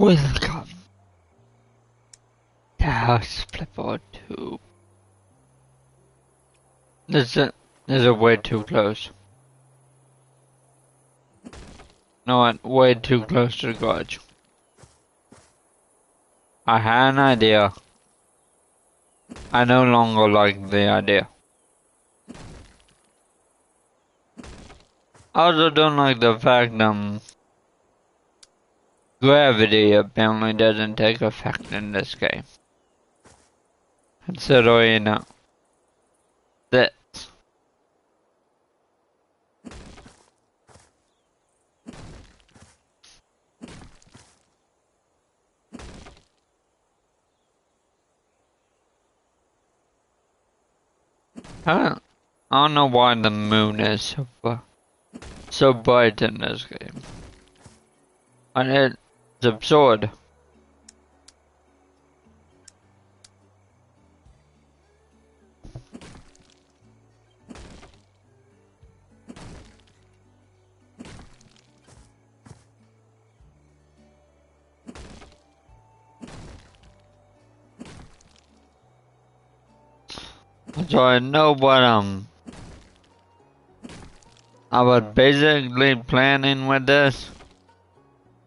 Welcome to House Flipboard 2. This is a way too close. No, what? Way too close to the garage. I had an idea. I no longer like the idea. I also don't like the fact gravity apparently doesn't take effect in this game. Considering this. I don't know why the moon is so bright in this game. And it's absurd. So I know what I was basically planning with this.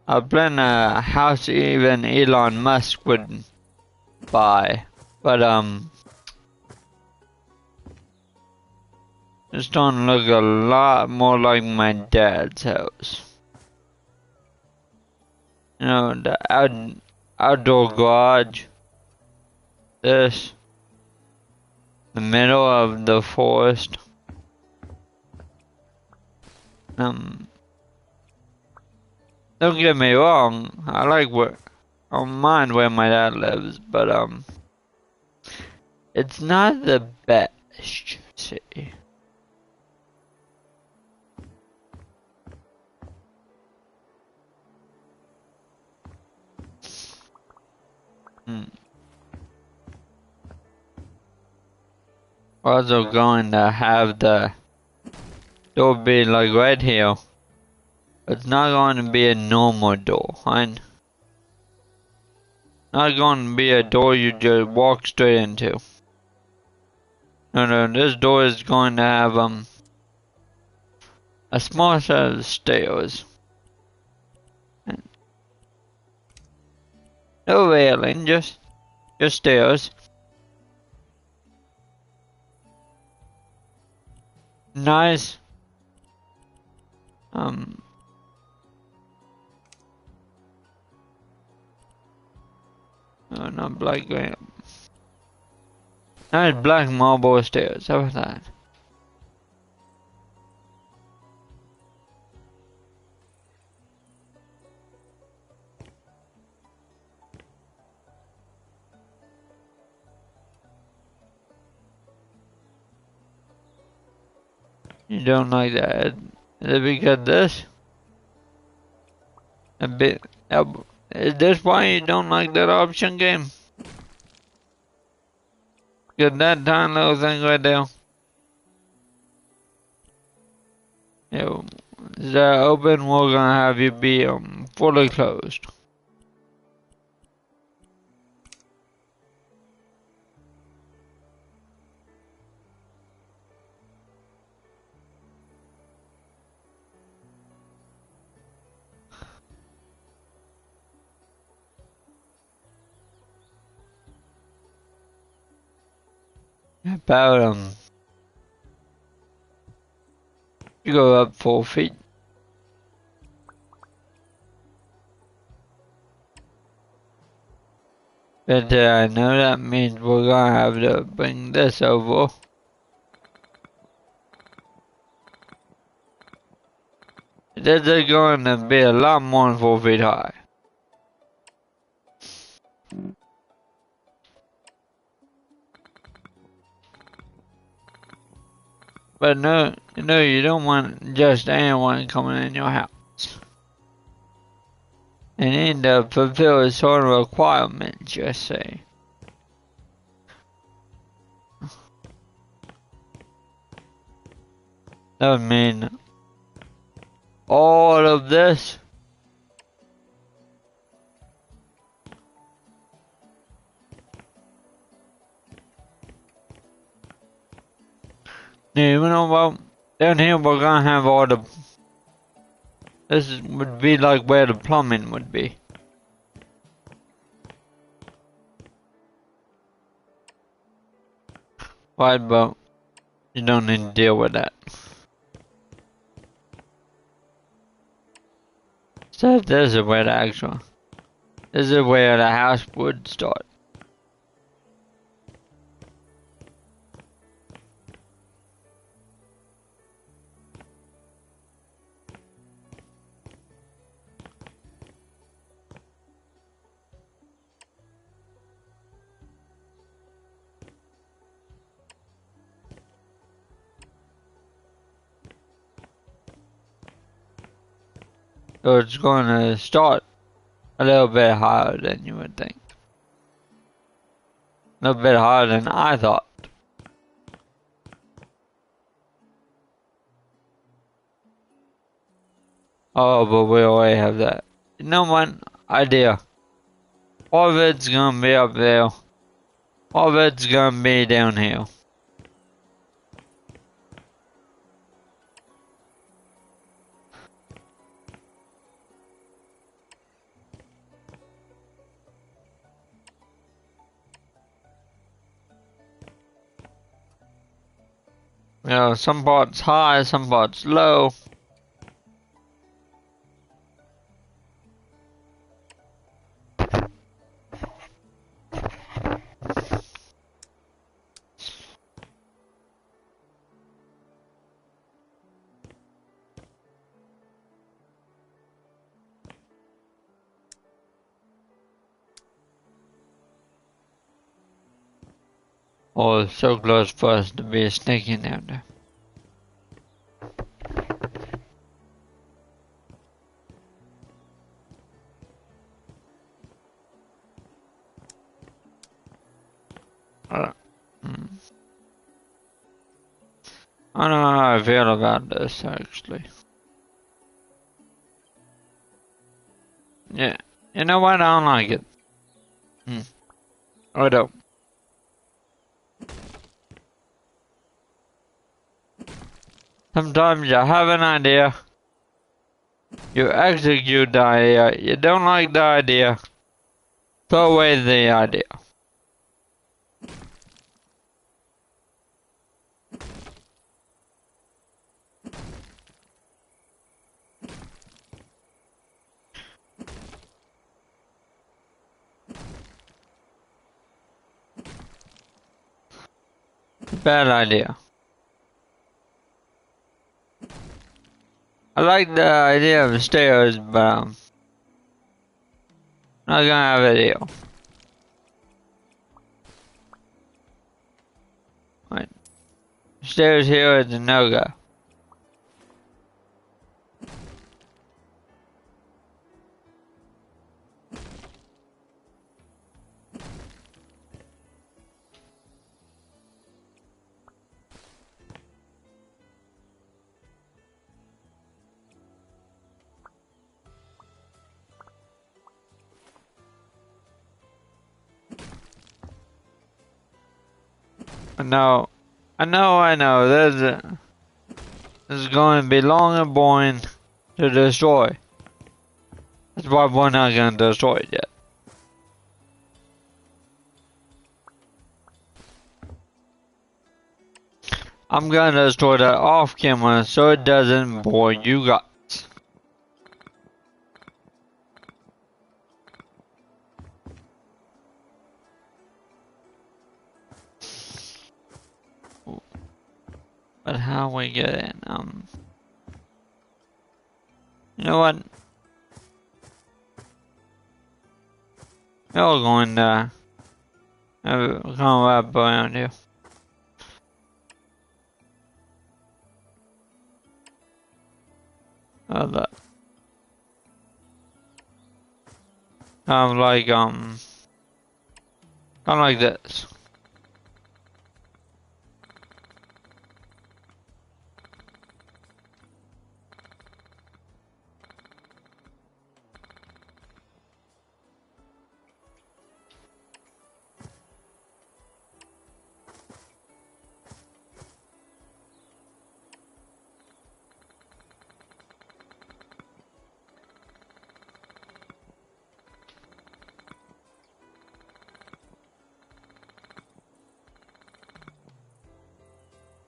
I planned a house even Elon Musk would buy, but it's starting to look a lot more like my dad's house. You know, the outdoor garage. This, the middle of the forest. Don't get me wrong. I don't mind where my dad lives, but it's not the best, you see. Also going to have the door be like right here. It's not going to be a normal door, fine. Not going to be a door you just walk straight into. No, this door is going to have a small set of stairs. No railing, just stairs. Nice. Oh, not black granite. Nice black marble stairs. How about that? You don't like that? Is it because this? A bit. Is this why you don't like that option game? Because that tiny little thing right there. Yo, is that open? We're gonna have you be fully closed. About you go up 4 feet. But I know that means we're gonna have to bring this over. This is going to be a lot more than 4 feet high. But no, you don't want just anyone coming in your house. And need to fulfill certain requirements, just say. That would mean all of this Yeah, you know what? Down here we're gonna have all the. Would be like where the plumbing would be. Right, but you don't need to deal with that. So this is where the actual. This is where the house would start. So it's going to start a little bit higher than you would think. A little bit higher than I thought. Oh, but we already have that. You know what? Idea. All of it's gonna be up there. All of it's gonna be down here. You know, some parts high, some parts low. Oh, so close for us to be sneaking down there. Hmm. I don't know how I feel about this actually. Yeah, you know what? I don't like it. I don't. Sometimes you have an idea, you execute the idea, you don't like the idea, throw away the idea. Bad idea. I like the idea of stairs, but not gonna have a deal. Right. Stairs here is a no-go. I know. This is going to be long and boring to destroy. That's why we're not gonna destroy it yet. I'm gonna destroy that off camera so it doesn't bore you guys. But how we get in? You know what? You're going to come up around here. That. Kind of like kind of like this.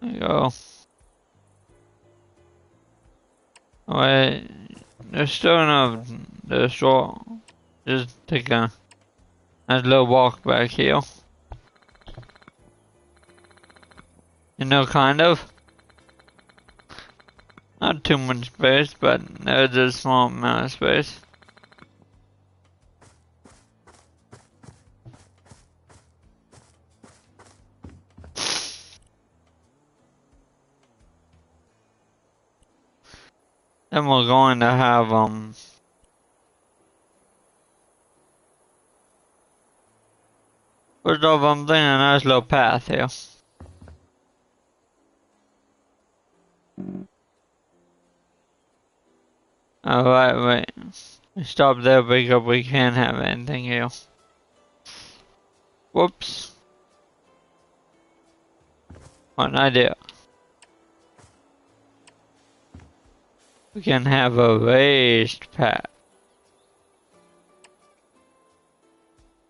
There you go. Wait, there's still enough to short. Just take a nice little walk back here. You know, kind of. Not too much space, but there's a small amount of space. Then we're going to have, first off, I'm thinking a nice little path here. Alright, wait. Stop there because we can't have anything here. Whoops. What an idea. We can have a raised path.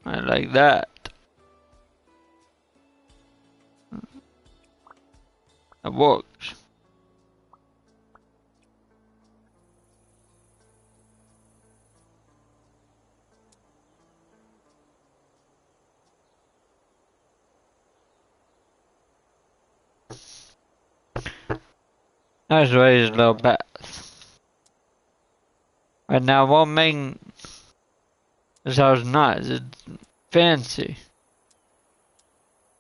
Right, like that. It works. Nice raised little path. Right now, what makes this house nice? It's fancy.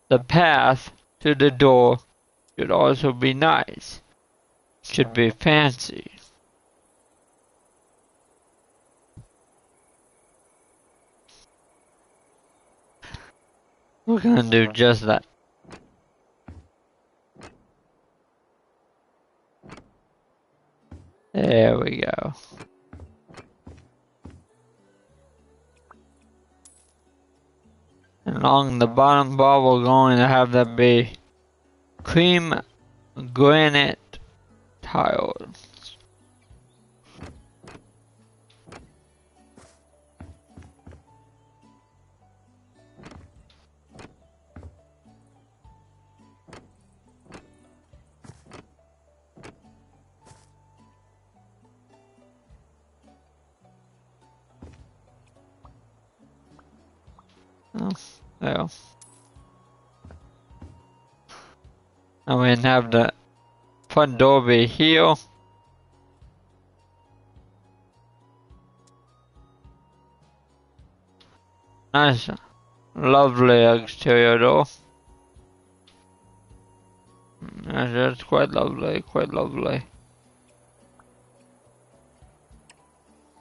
The path to the door should also be nice. Should be fancy. We're gonna do just that. There we go. And along the bottom bar, we're going to have that be cream granite tiles. Oh, there. And we have the front door be here. Nice, lovely exterior door. That's quite lovely, quite lovely.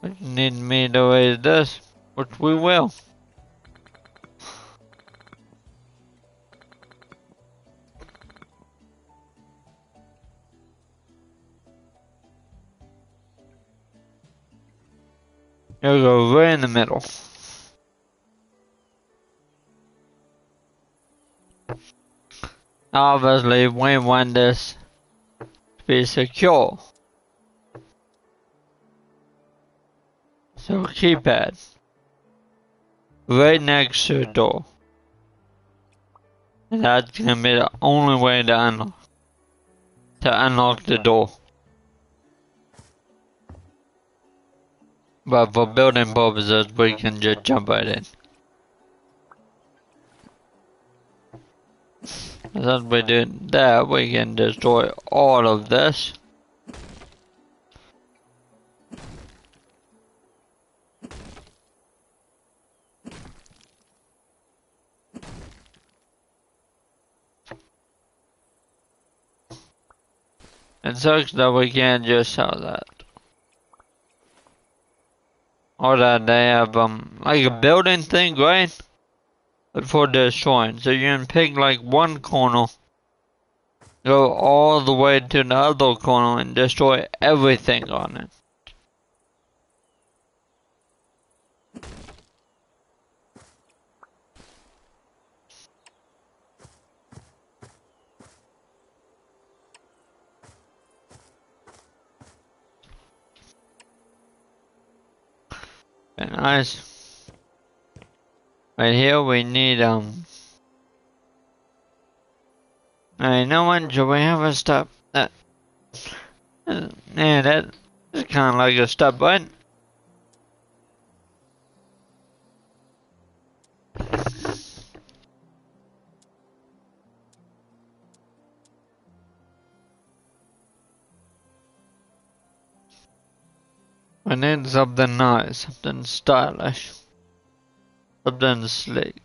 But you need me to raise this, which we will. Here we go, right in the middle. Obviously, we want this to be secure. So keypad right next to the door. And that's gonna be the only way to unlock the door. But for building purposes, we can just jump right in. As we do that, we can destroy all of this. It sucks that we can't just sell that. Or that they have like a building thing, right? But for destroying. So you can pick like one corner, go all the way to the other corner and destroy everything on it. Very nice. Right here we need Hey, no one, should we have a stop? Yeah, that is kind of like a stop button. We need something nice, something stylish, something slick.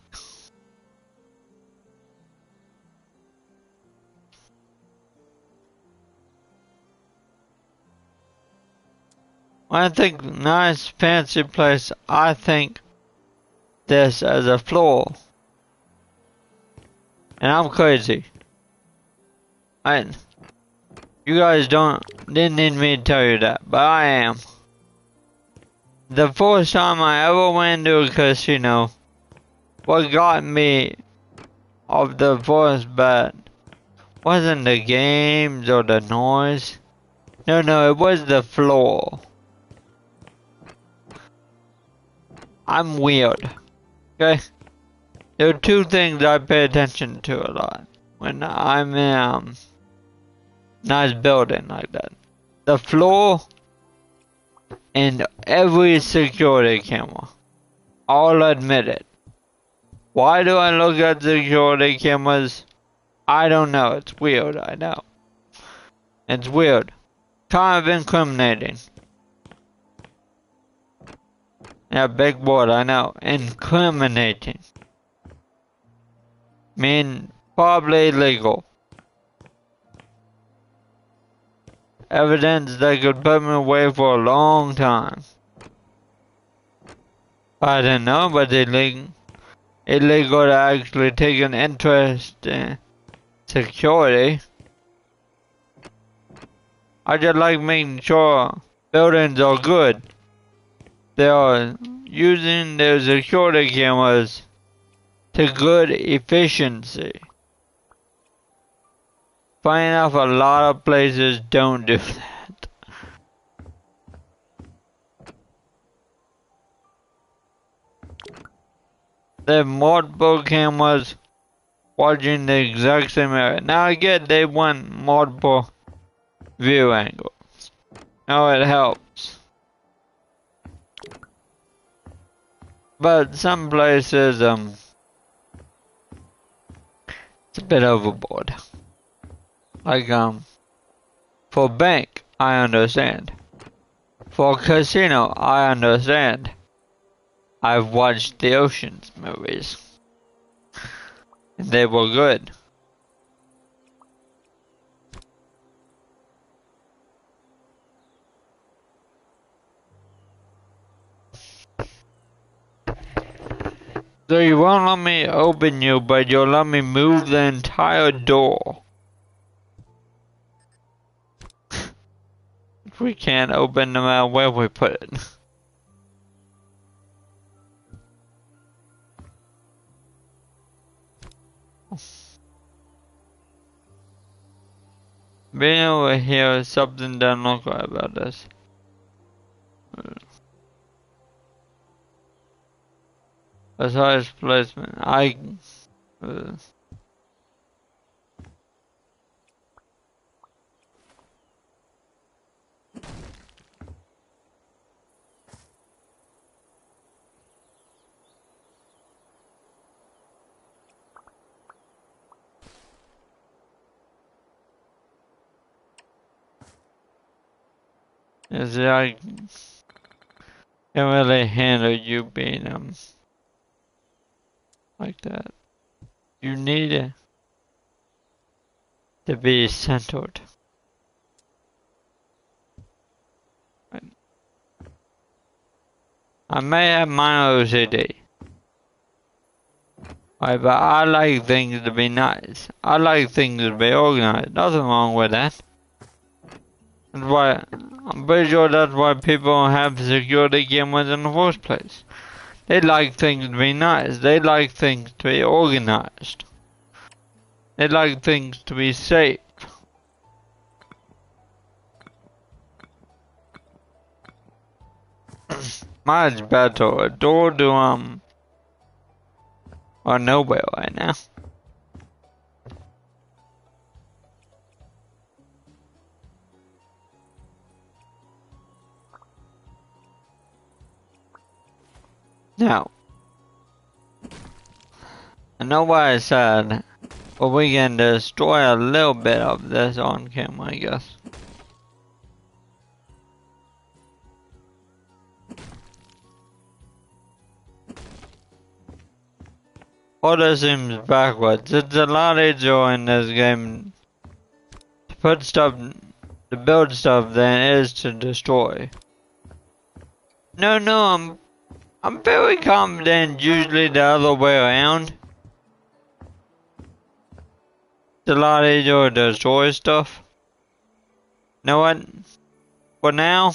When I think nice, fancy place, I think this as a floor. And I'm crazy. You guys didn't need me to tell you that, but I am. The first time I ever went to a casino, what got me off the first bet wasn't the games or the noise. No, it was the floor. I'm weird, okay? There are two things I pay attention to a lot when I'm in nice building like that. The floor and every security camera. I'll admit it. Why do I look at security cameras? I don't know. It's weird, I know. It's weird. Kind of incriminating. Yeah, big word, I know. Incriminating. Mean probably illegal. Evidence that could put me away for a long time. I didn't know, but illegal to actually take an interest in security. I just like making sure buildings are good. They are using their security cameras to good efficiency. Funny enough, a lot of places don't do that. They have multiple cameras watching the exact same area. Now I get they want multiple view angles. Now it helps. But some places, it's a bit overboard. Like, for bank, I understand. For casino, I understand. I've watched the Ocean's movies. And they were good. So you won't let me open you, but you'll let me move the entire door. We can't open no matter where we put it. Being over here, something doesn't look right about this. As far as placement, I can't really handle you being, like that. You need it to be centered. I may have minor OCD. Right, but I like things to be nice. I like things to be organized. Nothing wrong with that. That's why, I'm pretty sure that's why people have security cameras in the first place. They like things to be nice. They like things to be organized. They like things to be safe. Mine's better. A door to, or nowhere right now. Now, I know what I said, but we can destroy a little bit of this on camera, I guess. Order seems backwards. It's a lot easier in this game to put stuff, to build stuff than it is to destroy. No, I'm very confident. Usually the other way around. It's a lot easier to destroy stuff. You know what? For now,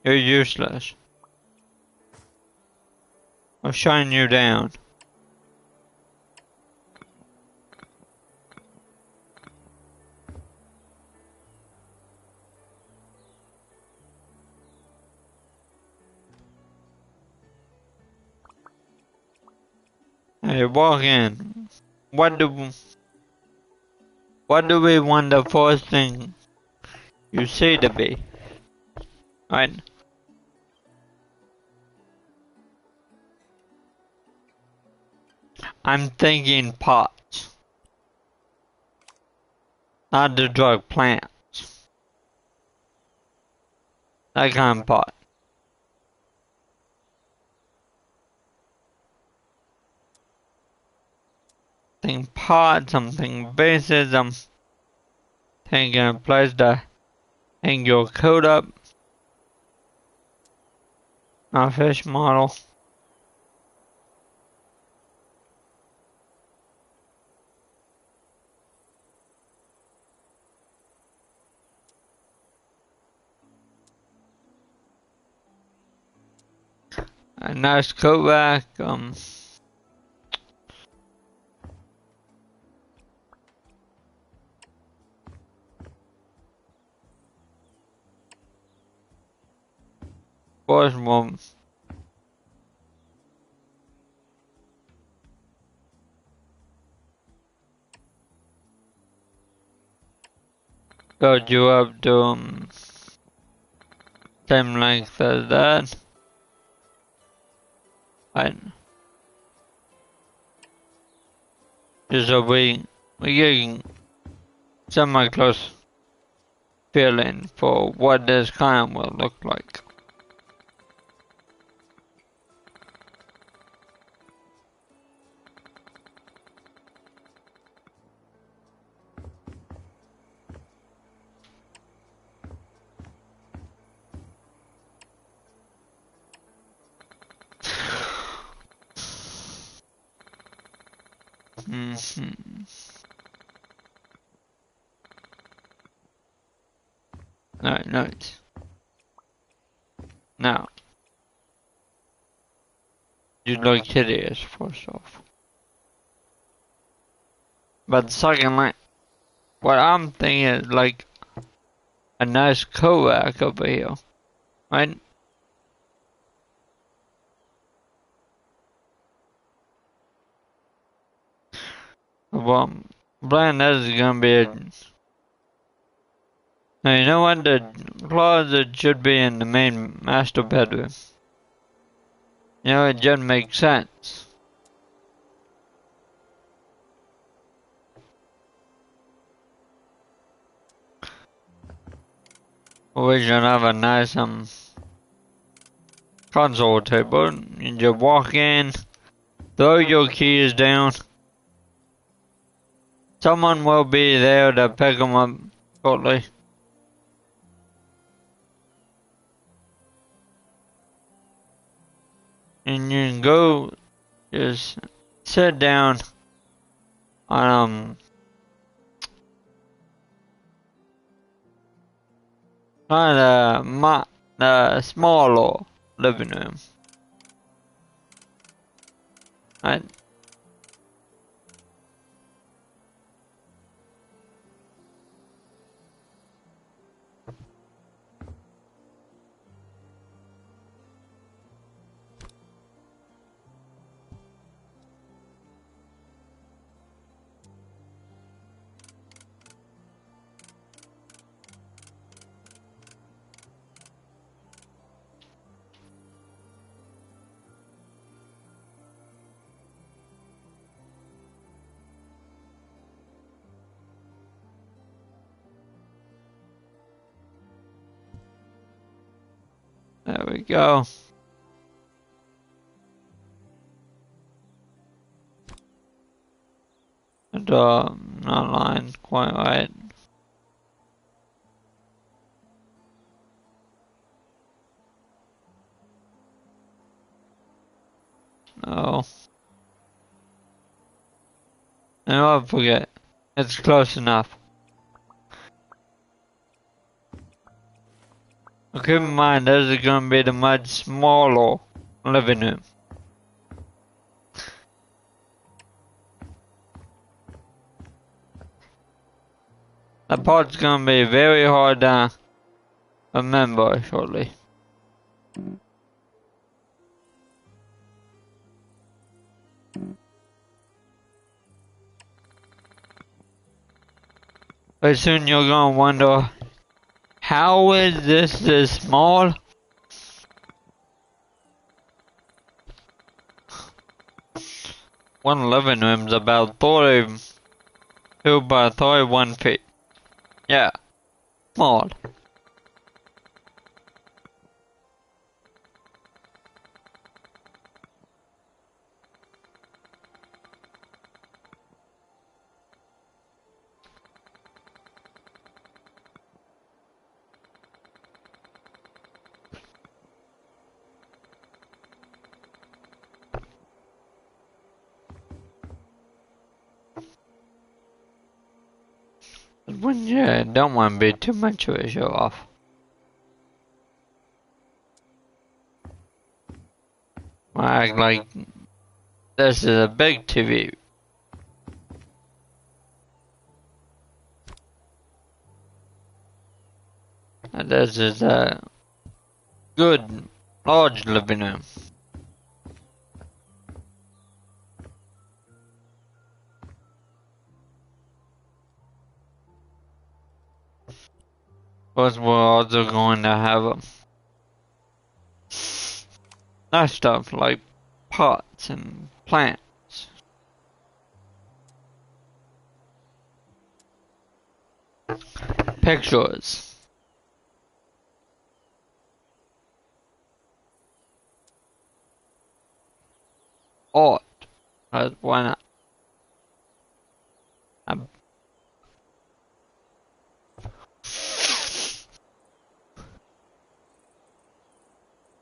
you're useless. I'll shine you down. Hey, walk in. What do we want the first thing you see to be? Right? I'm thinking pots. Not the drug plants. That kind of pot. Something pot, something bases, I'm thinking a place to hang your coat up. A fish model. A nice coat rack, first one. Build you up to same length as that. Right. Just so we getting semi close feeling for what this kind will look like. Alright, nice. Now, you look hideous first off. But secondly, what I'm thinking is like a nice coat rack over here, right? Well, plan this is gonna be a. Now, you know what? The closet should be in the main master bedroom. You know, it just makes sense. We should have a nice console table. You just walk in, throw your keys down. Someone will be there to pick them up shortly. And you can go just sit down on the smaller living room. Right? There we go. And, not lined quite right. No. And I'll forget. It's close enough. Keep in mind, this is gonna be the much smaller living room. That part's gonna be very hard to remember shortly. But soon you're gonna wonder, how is this small? One living room's about 32 by 31 feet. Yeah, small. When you don't want to be too much of a show off. Act like this is a big TV. And this is a good, large living room. But we're also going to have nice stuff like pots and plants. Pictures. Art. Why not?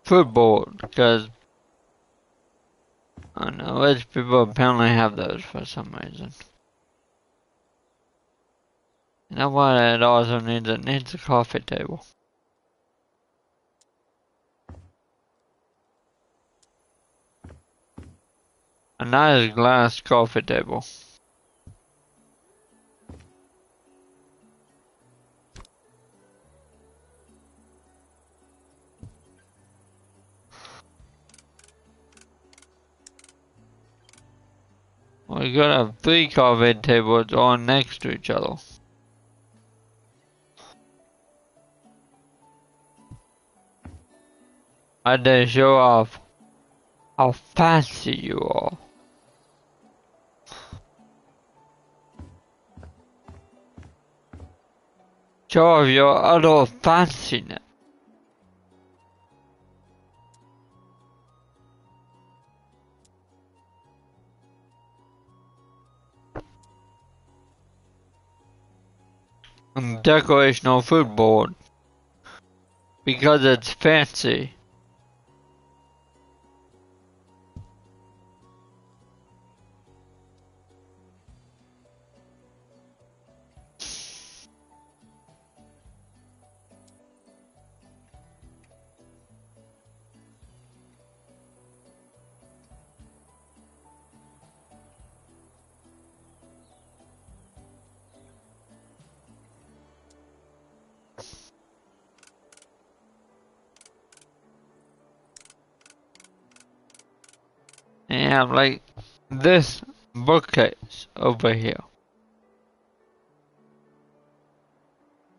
Football, because I don't know, rich people apparently have those for some reason. You know what it also needs? It needs a coffee table. A nice glass coffee table. We gotta have 3 coffee tables all next to each other. I did show off how fancy you are. Show off your utter fanciness. And decorational food board. Because it's fancy. And like this bookcase over here.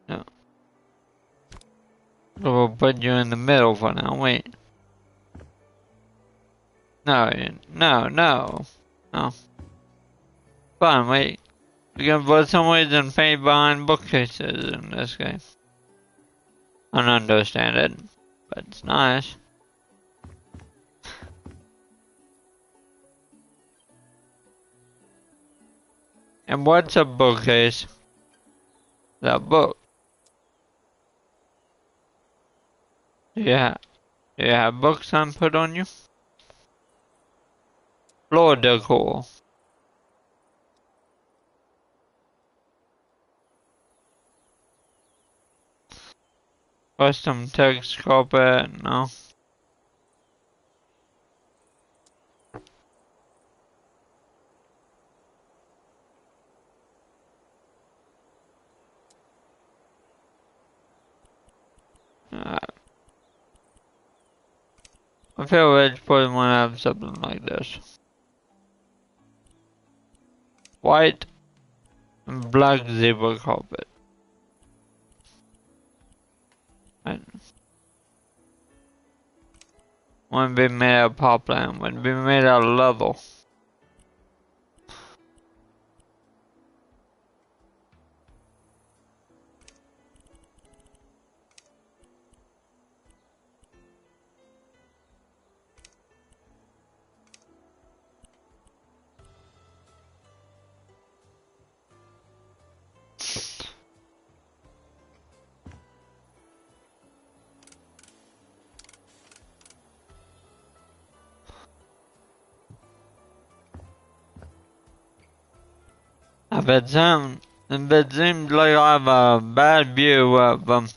No. We'll put you in the middle for now, wait. No, no. Fine, wait. We can for some reason fade behind bookcases in this game. I don't understand it. but it's nice. And what's a bookcase? That book. Yeah. Do you have books on put on you? Floor decor. Custom text carpet, no. I feel each person want to have something like this. White and black zebra carpet. And wouldn't be made out of poplar, wouldn't be made out of leather. If it seems like I have a bad view of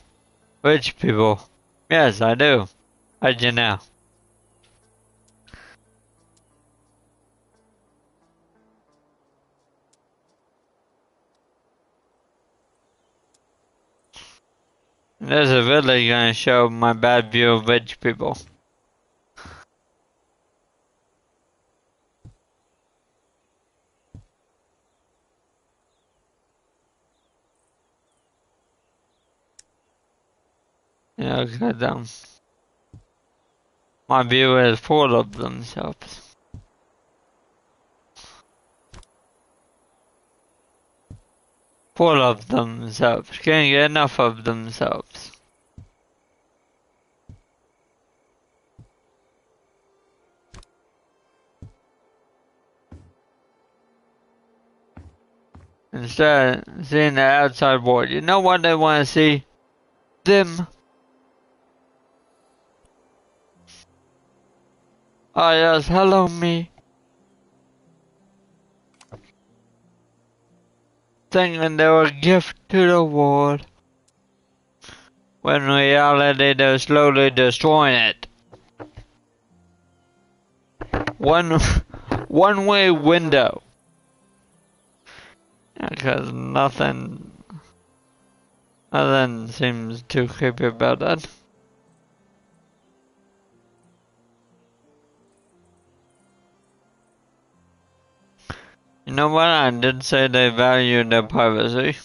rich people, yes, I do. How'd you know? This is really gonna show my bad view of rich people. Yeah, cause my view is full of themselves. Full of themselves. Can't get enough of themselves. Instead of seeing the outside world, you know what they want to see? Them. Oh yes, hello me. Thinking they were a gift to the world. When in reality they're slowly destroying it. One-way window. Because nothing seems too creepy about that. You know what? I did say they value their privacy.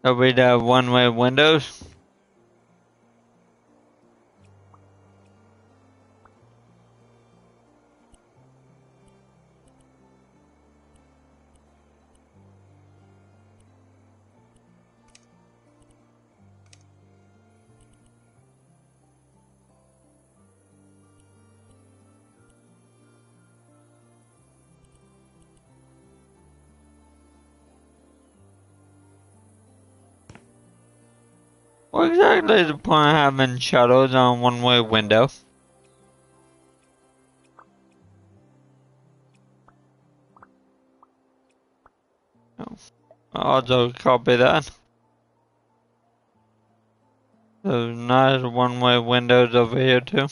So we'd have one-way windows. What exactly is the point of having shadows on a one-way window? I'll also copy that. There's nice one-way windows over here too.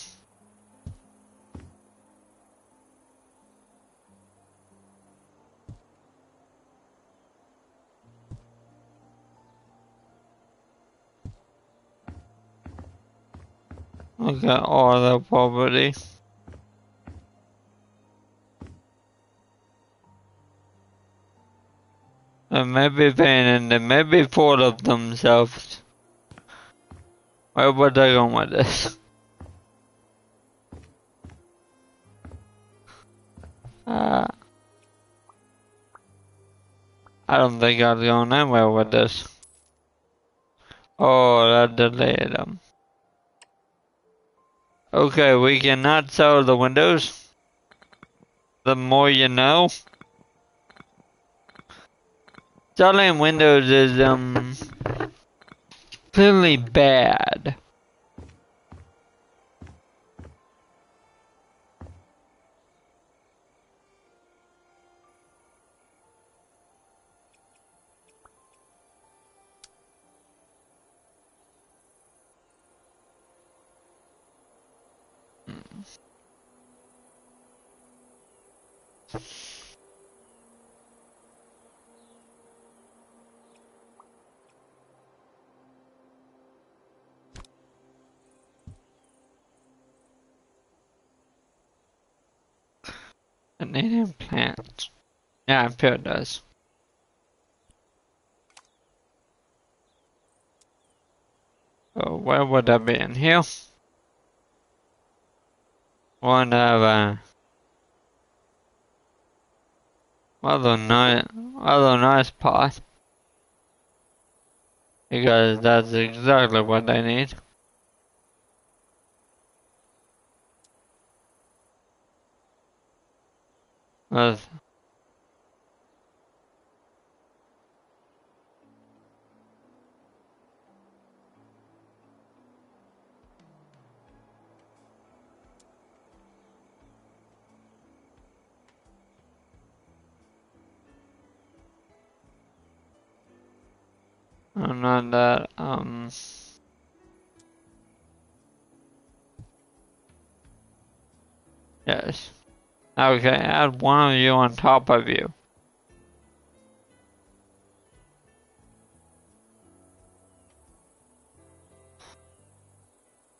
Look at all the property. They may be painting, they may be full of themselves. Where would they go with this? I don't think I was going anywhere with this. Oh, that delayed them. Okay, we cannot sell the windows. The more you know. Selling windows is, clearly bad. A native plant. Yeah, I'm sure it does. So where would that be? In here? One of other nice pot. Because that's exactly what they need. That's not that yes. Okay, add one of you on top of you.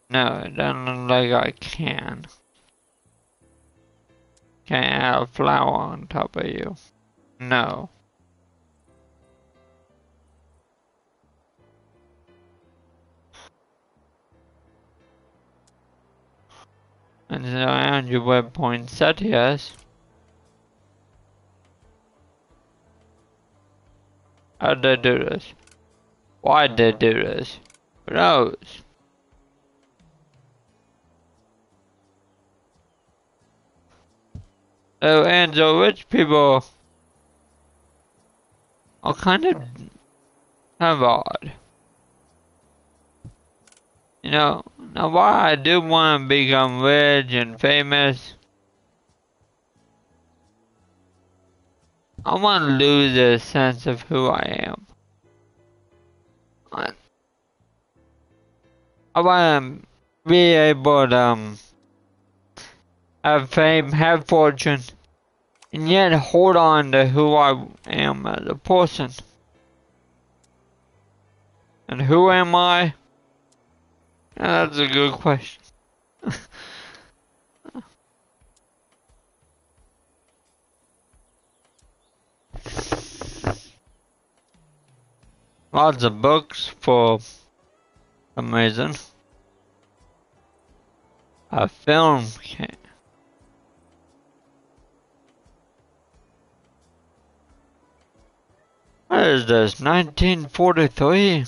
No, it doesn't look like I can. Can I add a flower on top of you? No. And so and your web point set yes. How'd they do this? Why'd they do this? Who knows? Oh, and so rich people are kind of odd. You know, now while I do want to become rich and famous, I want to lose a sense of who I am. I want to be able to have fame, have fortune, and yet hold on to who I am as a person. And who am I? That's a good question. Lots of books for some reason. A film came. What is this? 1943?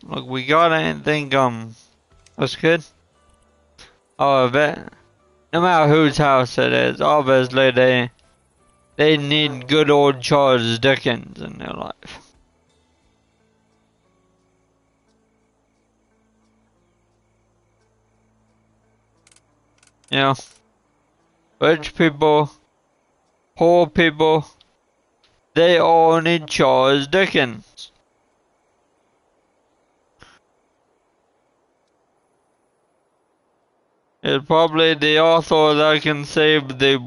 Look, we got anything, that's good? Oh, I bet. No matter whose house it is, obviously they need good old Charles Dickens in their life. You know, rich people, poor people, they all need Charles Dickens. It's probably the author that can save the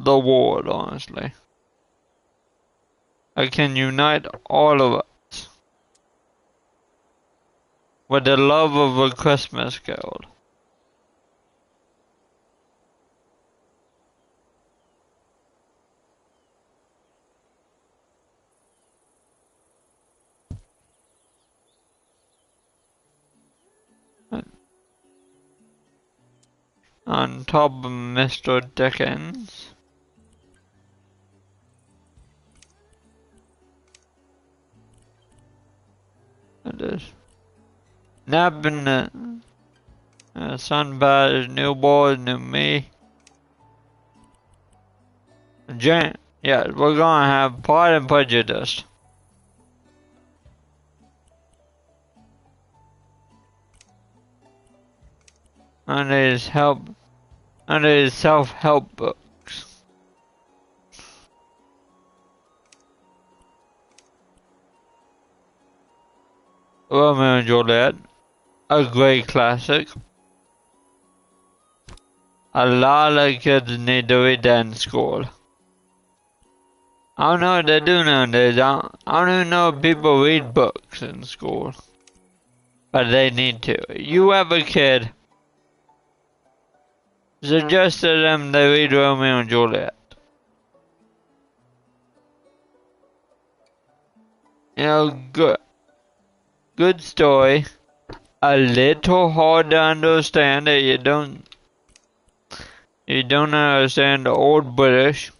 world, honestly. I can unite all of us with the love of a Christmas Carol. on top of Mr. Dickens. It is. Napping the sunbathed new boy, new me. Yeah, we're gonna have Pride and Prejudice. And his self-help books. Romeo and Juliet, a great classic. A lot of kids need to read that in school. I don't know what they do nowadays. I don't even know if people read books in school. But they need to. You have a kid, suggest to them they read Romeo and Juliet. You know, good story. A little hard to understand that you don't understand the old British.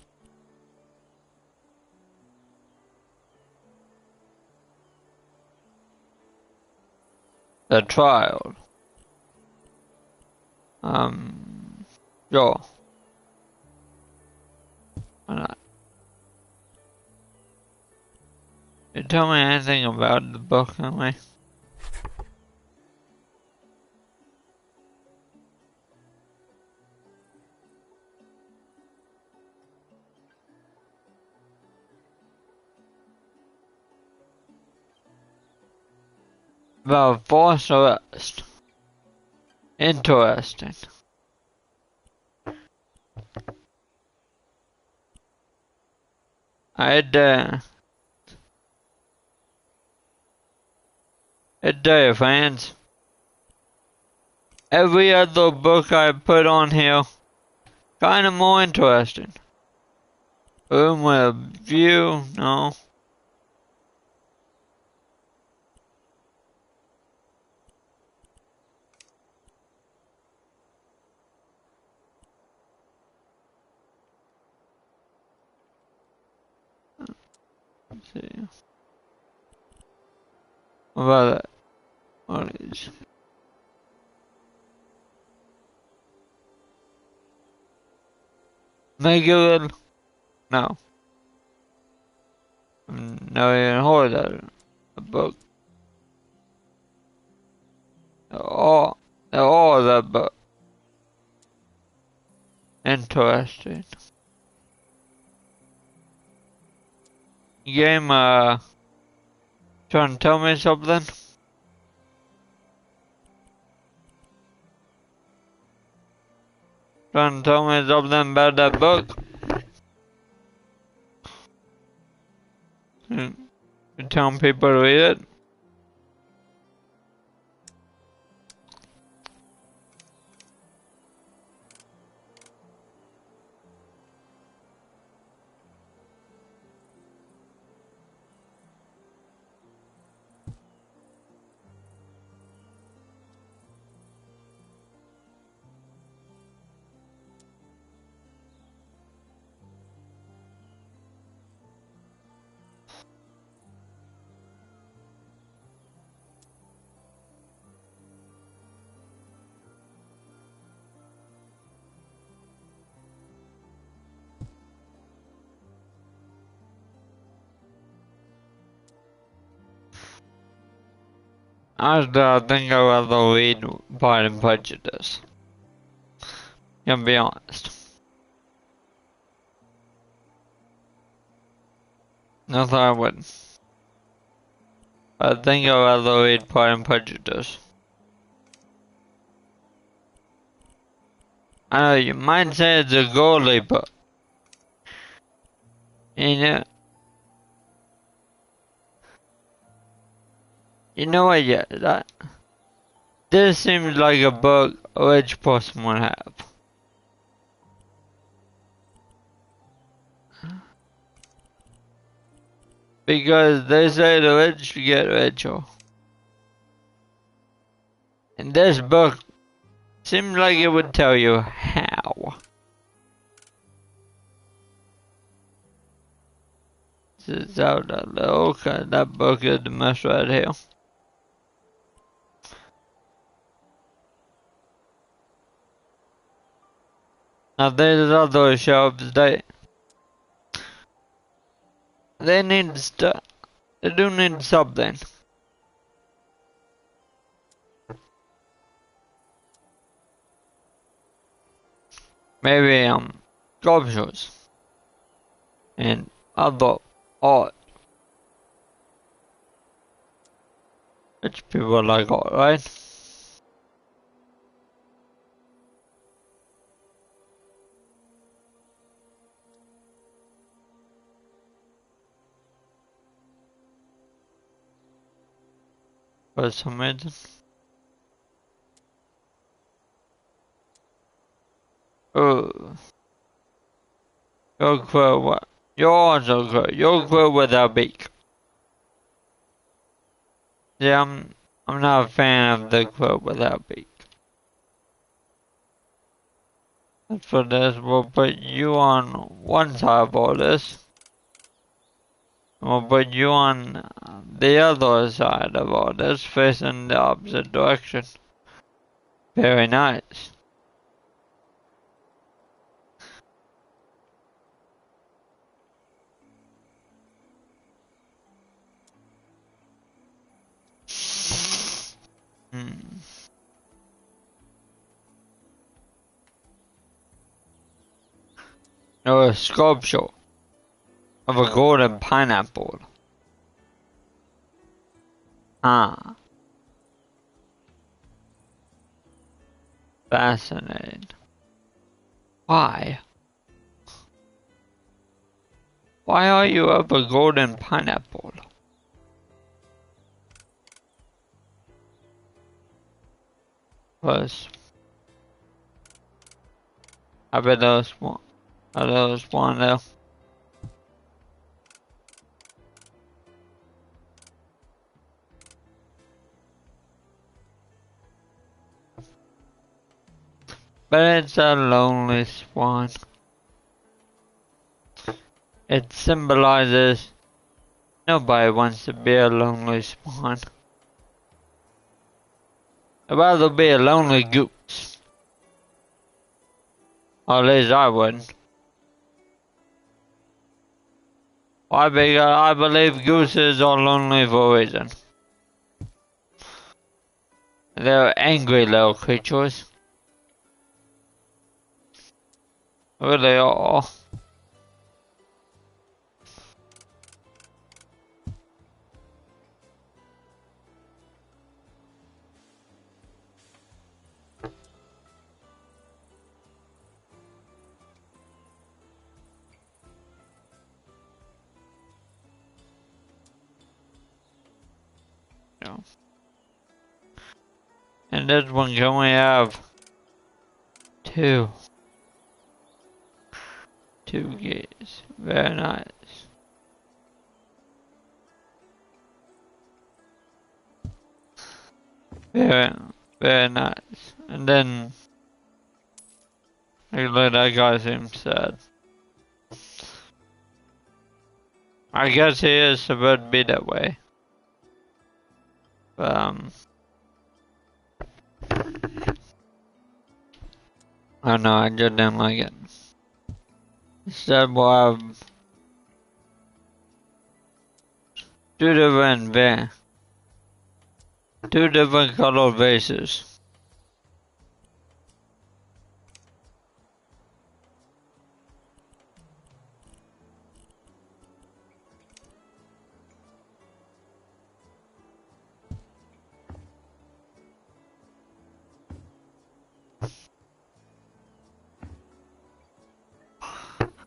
The trial. Yeah. Why not? You tell me anything about the book, anyway. About forced arrest. Interesting. Hey fans. Every other book I put on here, kinda more interesting. Room with a view, no. Let's see. What about that? What is? Megalith? No. No, even heard that. A book. They're all that book. Interesting. Game, trying to tell me something? Trying to tell me something about that book? You telling people to read it? I think I'd rather read Pride and Prejudice. Gonna be honest. No, I wouldn't. I think I'd rather read Pride and Prejudice. I know you might say it's a girly book. You know what, yeah, this seems like a book a rich person would have. Because they say the rich get richer. And this book seems like it would tell you is out of the okay, that book is the mess right here. Now there's other shelves, they need stuff. They do need something. Maybe sculptures and other art. Which people like art, right? For some reason. Oh. Your crow, what? You're also crow. You're crow without beak. Yeah, I'm not a fan of the crow without beak. As for this, we'll put you on one side of all this. We'll put you on the other side of all this, facing the opposite direction. Very nice. A sculpture of a golden pineapple. Ah. Fascinating. Why? Why are you of a golden pineapple? Was I bet those one. I bet those one there. But it's a lonely swan. It symbolizes nobody wants to be a lonely swan. I'd rather be a lonely goose. Or at least I wouldn't. Why? Because I believe gooses are lonely for a reason. They're angry little creatures. Really are. Yeah. And this one can we have two gates. Very nice. Very nice. And then like that guy seems sad. I guess he is supposed to be that way. But I don't know, I just didn't like it. Instead we'll have two different color vases.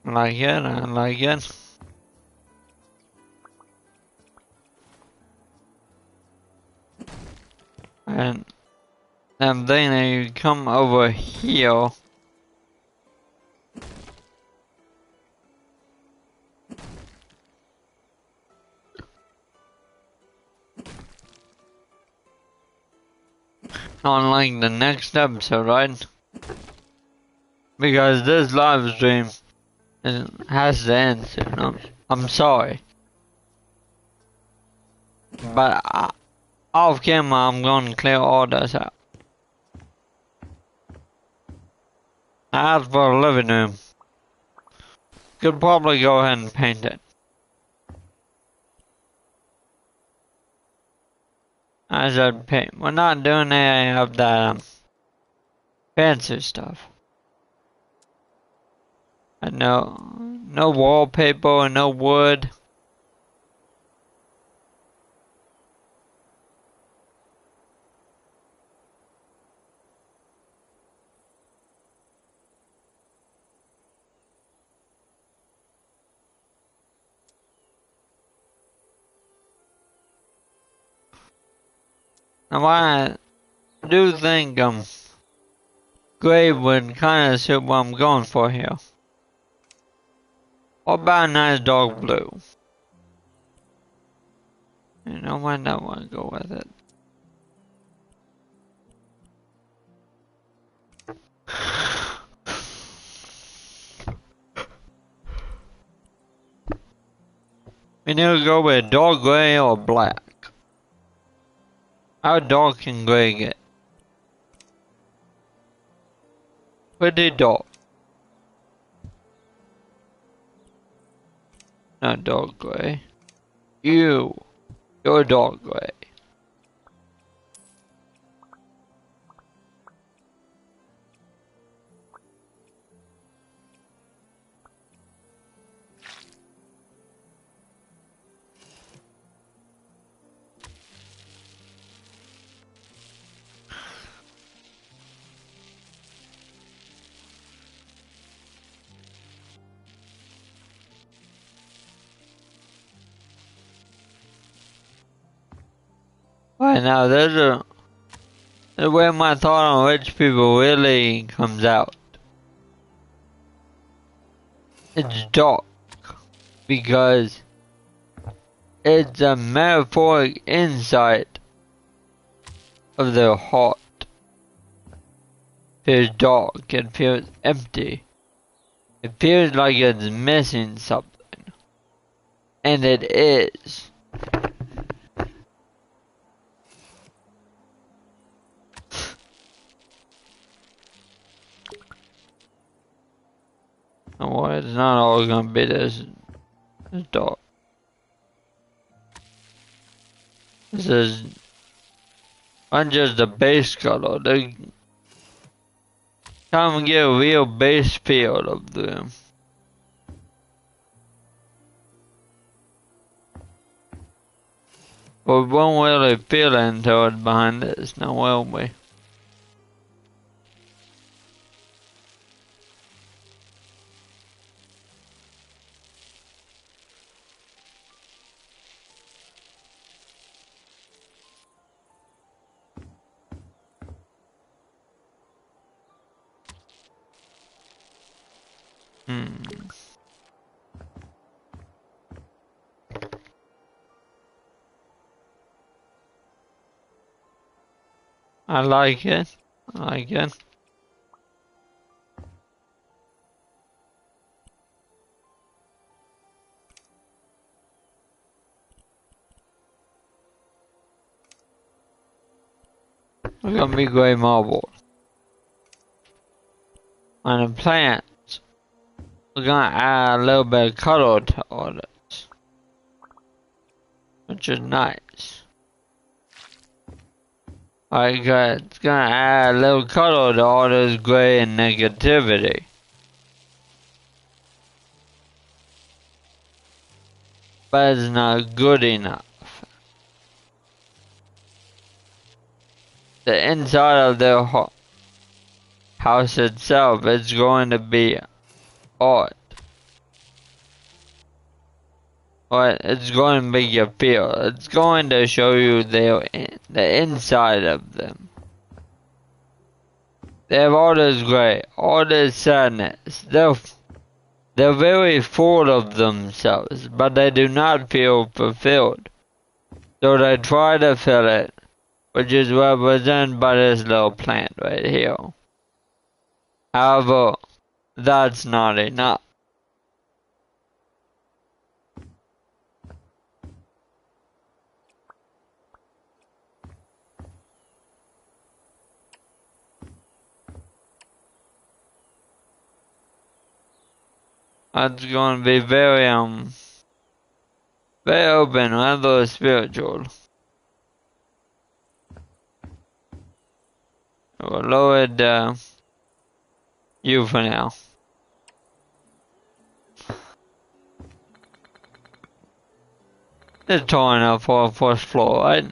Like it, I like it. And then you come over here. On like the next episode, right? Because this live stream has to end soon. I'm sorry. But off camera, I'm going to clear all this out. As for the living room, could probably go ahead and paint it. I said paint. We're not doing any of that fancy stuff. And no wallpaper, no wood. Now I do think gray would kind of suit what I'm going for here. What about a nice dark blue? You know what? I don't want to go with it. We need to go with dark gray or black. How dark can gray get? Pretty dark. Not dark gray. You're dark gray. Right now, there's where my thought on rich people really comes out. It's dark because it's a metaphoric insight of their heart. It feels dark, it feels empty. It feels like it's missing something. And it is. Well, it's not all gonna be this dark. This is not just the base color. They kind of get a real base feel of them. But we won't really feel it until it's behind this, now will we? I like it. I like it. We're gonna be gray marble. On the plants, we're gonna add a little bit of color to all this, which is nice. Alright guys, it's gonna add a little color to all this gray and negativity. But it's not good enough. The inside of their house itself is going to be art. But it's going to make you feel. It's going to show you the inside of them. They have all this gray, all this sadness. They're very full of themselves, but they do not feel fulfilled. So they try to fill it, which is represented by this little plant right here. However, that's not enough. That's going to be very very open, a little spiritual. We'll lower you for now. It's tall enough for a first floor, right?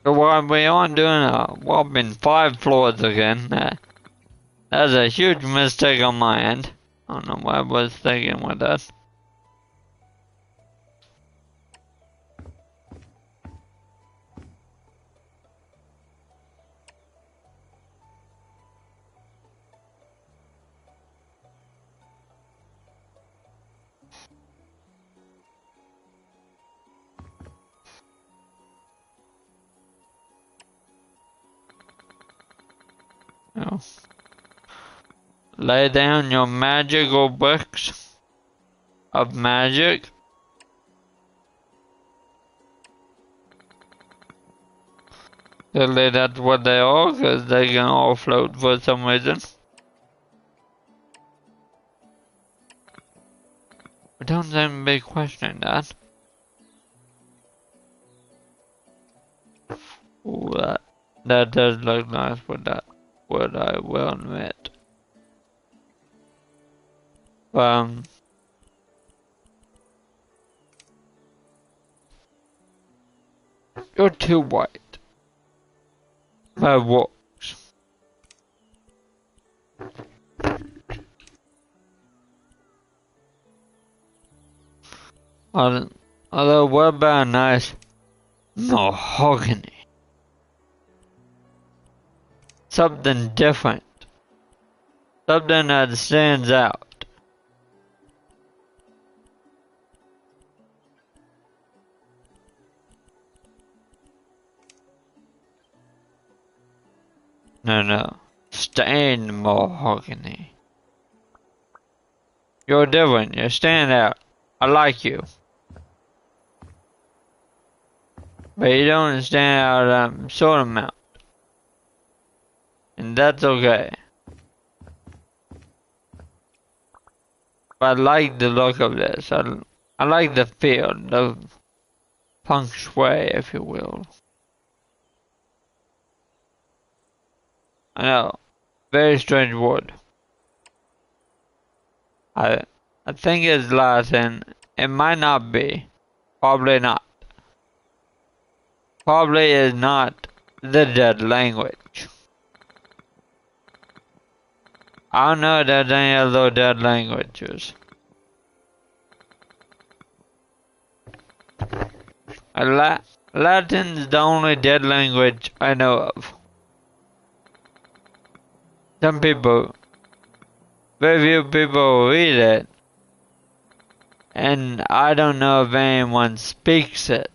So what we on doing whopping 5 floors again. That's a huge mistake on my end. I don't know what I was thinking with that. Oh. Lay down your magical bricks of magic. Clearly that's what they are, because they can all float for some reason. But don't seem to be questioning that. Ooh, that does look nice with that wood, I will admit. You're too white. That works. Although what about a nice mahogany? Something different. Something that stands out. No. Stained mahogany. You're different. You stand out. I like you. But you don't stand out a sort amount. And that's okay. But I like the look of this. I like the feel, the feng shui, if you will. I know. Very strange word. I think it's Latin. It might not be. Probably not. Probably is not the dead language. I don't know if there's any other dead languages. Latin's the only dead language I know of. Some people, very few people read it, and I don't know if anyone speaks it.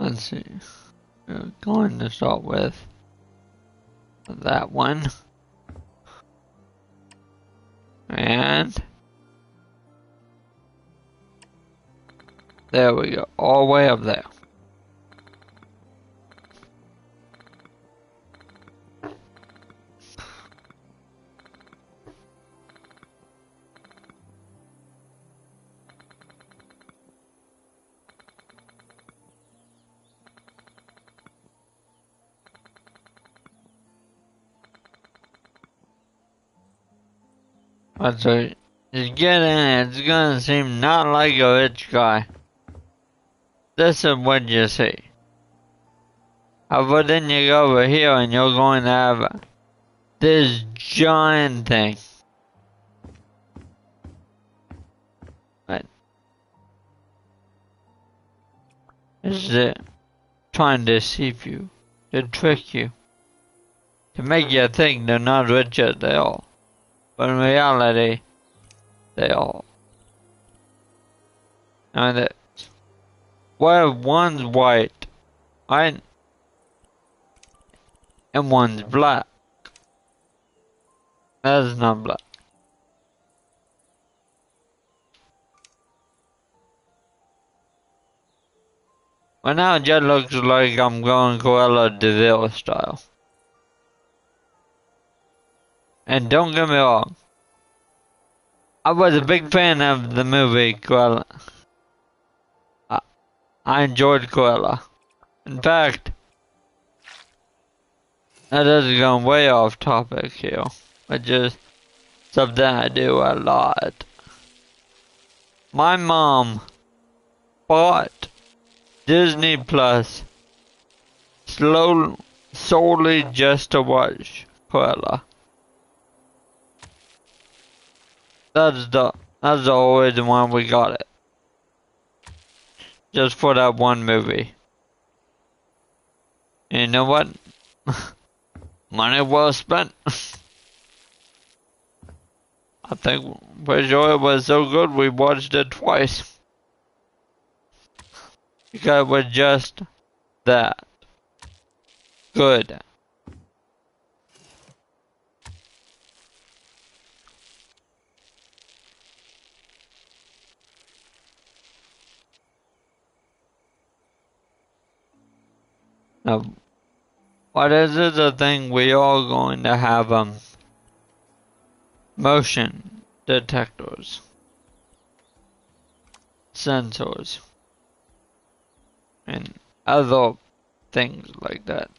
Let's see. We're going to start with that one. And there we go. All the way up there. So you get in, it's gonna seem not like a rich guy. This is what you see. But then you go over here and you're going to have this giant thing. is that trying to deceive you, to trick you, to make you think they're not rich as they are. But in reality, they are. And that where one's white, right, and one's black. That is not black. But now it just looks like I'm going Cruella de Vil style. And don't get me wrong, I was a big fan of the movie Cruella. I enjoyed Cruella. In fact, that is going way off topic here. But just something I do a lot. My mom bought Disney Plus solely just to watch Cruella. That's the whole reason why we got it. Just for that one movie. And you know what? Money well spent. I think pretty sure it was so good we watched it twice. Because it was just that good. Now, what is it a thing we are going to have motion detectors, sensors, and other things like that.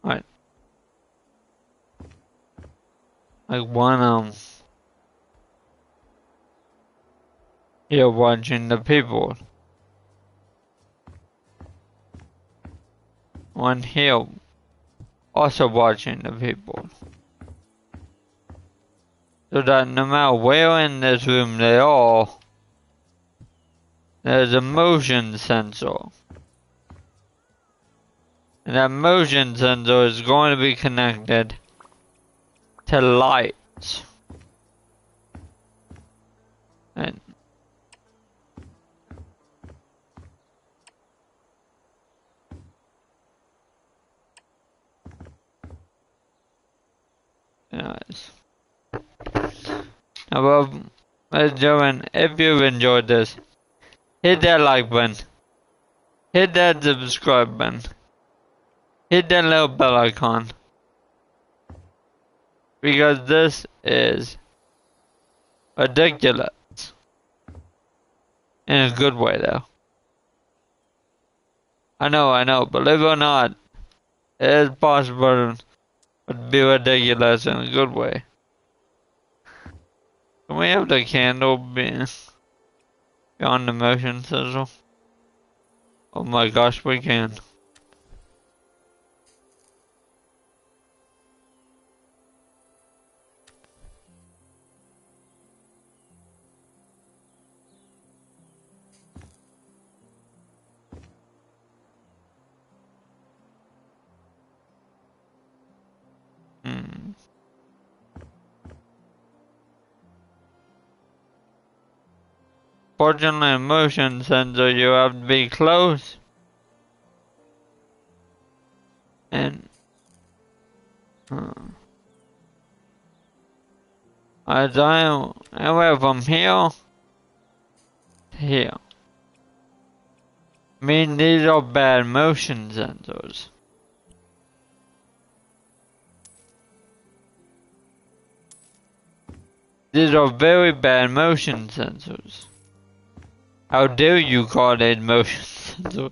Right. Like one you're watching the people. One here also watching the people. So that no matter where in this room they are, there's a motion sensor. And that motion sensor is going to be connected to lights. And anyways. Now, well, ladies and gentlemen, if you've enjoyed this, hit that like button, hit that subscribe button, hit that little bell icon, because this is ridiculous, in a good way though. I know, believe it or not, it is possible to be ridiculous in a good way. Can we have the candle be on the motion sensor? Oh my gosh, we can. Fortunately, motion sensor, you have to be close. And as I am anywhere from here to here. I mean, these are bad motion sensors. These are very bad motion sensors. How dare you call it motion sensors?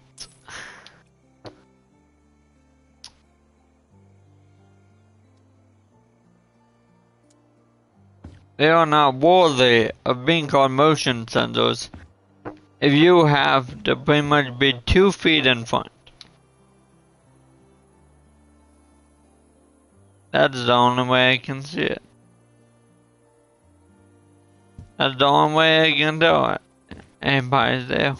They are not worthy of being called motion sensors if you have to pretty much be 2 feet in front. That's the only way I can see it. That's the only way I can do it. Anybody's there.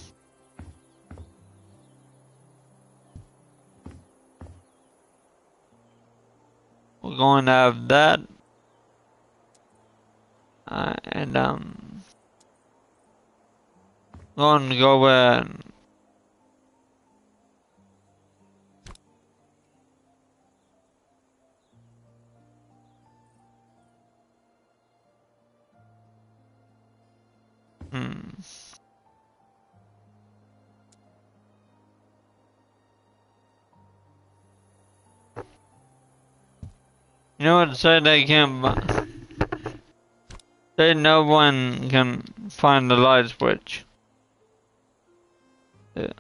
We're going to have that. And going to go in. You know what? Say they can't. Say no one can find the light switch. Yeah.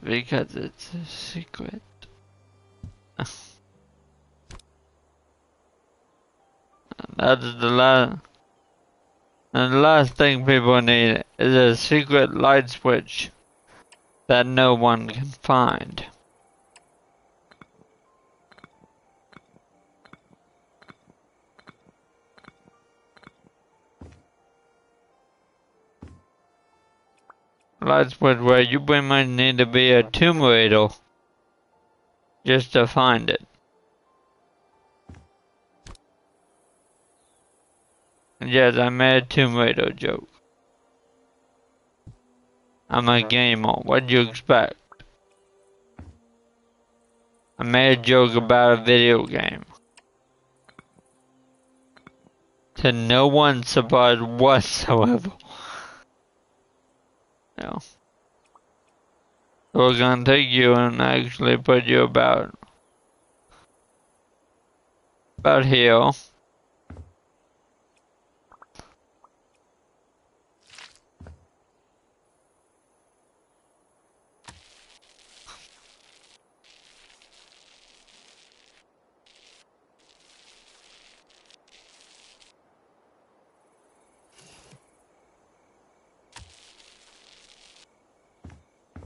Because it's a secret. That's the last. And the last thing people need is a secret light switch that no one can find. Light switch where you pretty much need to be a Tomb Raider just to find it. Yes, I made a Tomb Raider joke. I'm a gamer. What do you expect? I made a joke about a video game. To no one's surprise whatsoever. Yeah. So we're gonna take you and actually put you about here.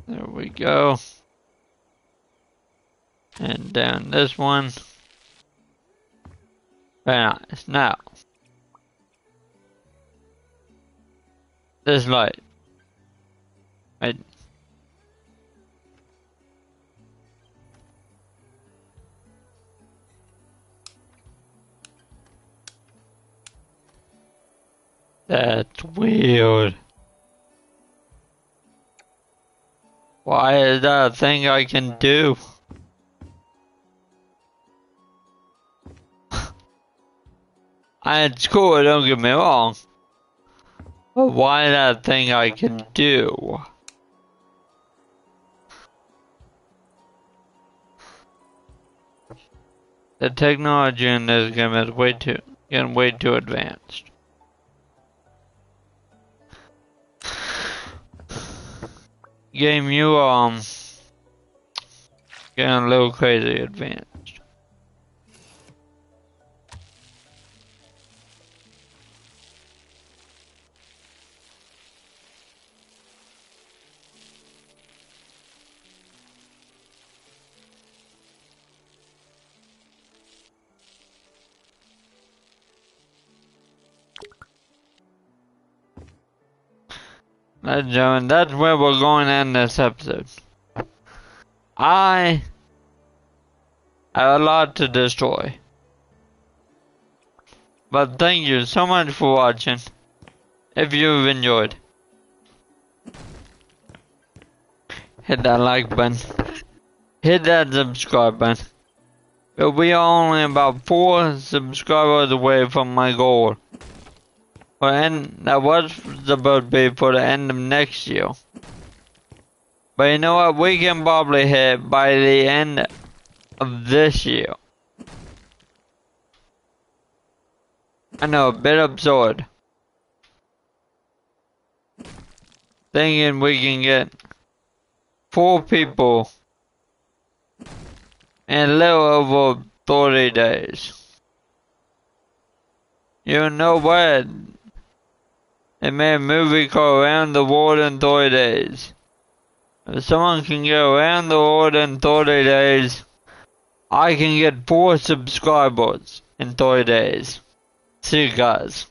There we go. And down this one. Very nice. Now, this light. Right. That's weird. Why is that a thing I can do? It's cool, don't get me wrong. But why is that a thing I can do? The technology in this game is getting way too advanced. Game, you getting a little crazy advanced. Ladies and gentlemen, that's where we're going to end this episode. I have a lot to destroy. But thank you so much for watching. If you've enjoyed, hit that like button. Hit that subscribe button. But we are only about 4 subscribers away from my goal. And that was supposed to be for the end of next year. But you know what? We can probably hit by the end of this year. I know, a bit absurd. Thinking we can get 4 people in a little over 30 days. You know what? They made a movie called Around the World in 30 Days. If someone can get around the world in 30 days, I can get 4 subscribers in 30 days. See you guys.